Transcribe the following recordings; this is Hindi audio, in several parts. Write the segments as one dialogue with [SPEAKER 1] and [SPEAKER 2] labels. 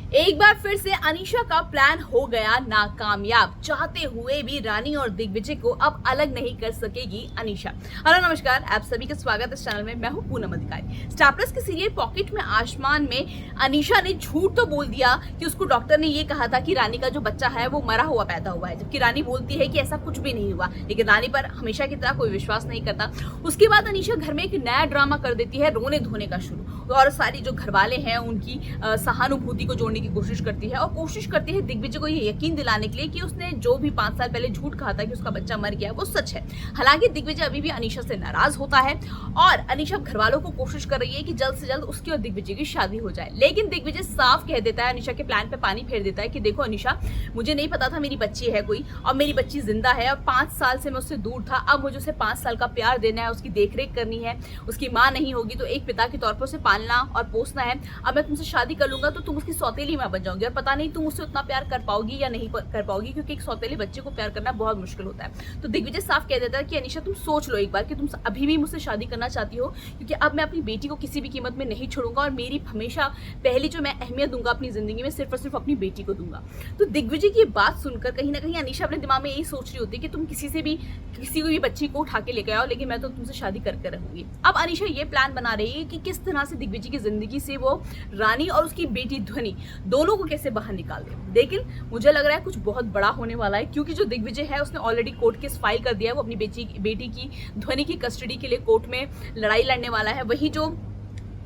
[SPEAKER 1] एक बार फिर से अनीशा का प्लान हो गया नाकामयाब। चाहते हुए भी रानी और दिग्विजय को अब अलग नहीं कर सकेगी अनीशा। हेलो नमस्कार, आप सभी का स्वागत है इस चैनल में। मैं हूं पूनम अधिकारी। स्टार प्लस की सीरियल पॉकेट में आसमान में अनीशा ने झूठ तो बोल दिया कि उसको डॉक्टर ने ये कहा था कि रानी का जो बच्चा है वो मरा हुआ पैदा हुआ है, जबकि रानी बोलती है कि ऐसा कुछ भी नहीं हुआ। लेकिन रानी पर हमेशा की तरह कोई विश्वास नहीं करता। उसके बाद अनीशा घर में एक नया ड्रामा कर देती है, रोने धोने का शुरू, और सारी जो घरवाले हैं उनकी सहानुभूति को जोड़ने की कोशिश करती है और कोशिश करती है दिग्विजय को ये यकीन दिलाने के लिए कि उसने जो भी 5 साल पहले झूठ कहा था कि उसका बच्चा मर गया वो सच है। हालांकि दिग्विजय अभी भी अनीशा से नाराज होता है और अनीशा घरवालों को कोशिश कर रही है कि जल्द से जल्द उसकी और दिग्विजय की शादी हो जाए। लेकिन दिग्विजय साफ कह देता है, अनीशा के प्लान पे पानी फेर देता है कि देखो अनीशा, मुझे नहीं पता था मेरी बच्ची है कोई, और मेरी बच्ची जिंदा है और 5 साल से मैं उससे दूर था। अब मुझे उसे 5 साल का प्यार देना है, उसकी देखरेख करनी है। उसकी माँ नहीं होगी तो एक पिता के तौर पर उसे पालना और पोसना है। अब मैं तुमसे शादी कर लूंगा तो तुम उसकी सौतेली मां बन जाओगी और पता नहीं तुम उससे उतना प्यार कर पाओगी या नहीं कर पाओगी, क्योंकि एक सौतेले बच्चे को प्यार करना बहुत मुश्किल होता है। तो दिग्विजय साफ कह देता है कि अनीशा, तुम सोच लो एक बार कि तुम अभी भी मुझसे शादी करना चाहती हो, क्योंकि अब मैं अपनी बेटी को किसी भी कीमत में नहीं छोड़ूंगा और मेरी हमेशा पहली जो मैं अहमियत दूंगा अपनी जिंदगी में सिर्फ और सिर्फ अपनी बेटी को दूंगा। तो दिग्विजय की बात सुनकर कहीं ना कहीं अनीशा अपने दिमाग में यही सोच रही होती है कि तुम किसी को भी बच्ची को उठा के लेकर आओ, लेकिन मैं तो तुमसे शादी करके रहूंगी। अब अनीशा ये प्लान बना रही है कि किस तरह से दिग्विजय की जिंदगी से वो रानी और उसकी बेटी ध्वनि दोनों को कैसे बाहर निकाल दे। लेकिन मुझे लग रहा है कुछ बहुत बड़ा होने वाला है, क्योंकि जो दिग्विजय है उसने ऑलरेडी कोर्ट केस फाइल कर दिया है। वो अपनी बेटी की ध्वनि की कस्टडी के लिए कोर्ट में लड़ाई लड़ने वाला है। वही जो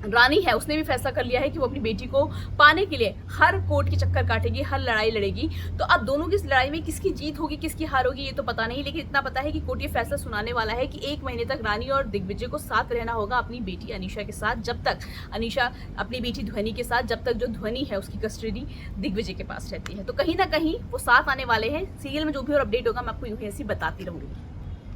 [SPEAKER 1] रानी है उसने भी फैसला कर लिया है कि वो अपनी बेटी को पाने के लिए हर कोर्ट के चक्कर काटेगी, हर लड़ाई लड़ेगी। तो अब दोनों की इस लड़ाई में किसकी जीत होगी किसकी हार होगी ये तो पता नहीं, लेकिन इतना पता है कि कोर्ट ये फैसला सुनाने वाला है कि 1 महीने तक रानी और दिग्विजय को साथ रहना होगा अपनी बेटी अनीशा के साथ, जब तक अनीशा अपनी बेटी ध्वनि के साथ, जब तक जो ध्वनि है उसकी कस्टडी दिग्विजय के पास रहती है। तो कहीं ना कहीं वो साथ आने वाले हैं। सीरियल में जो भी और अपडेट होगा मैं आपको यूं ही ऐसी बताती रहूंगी।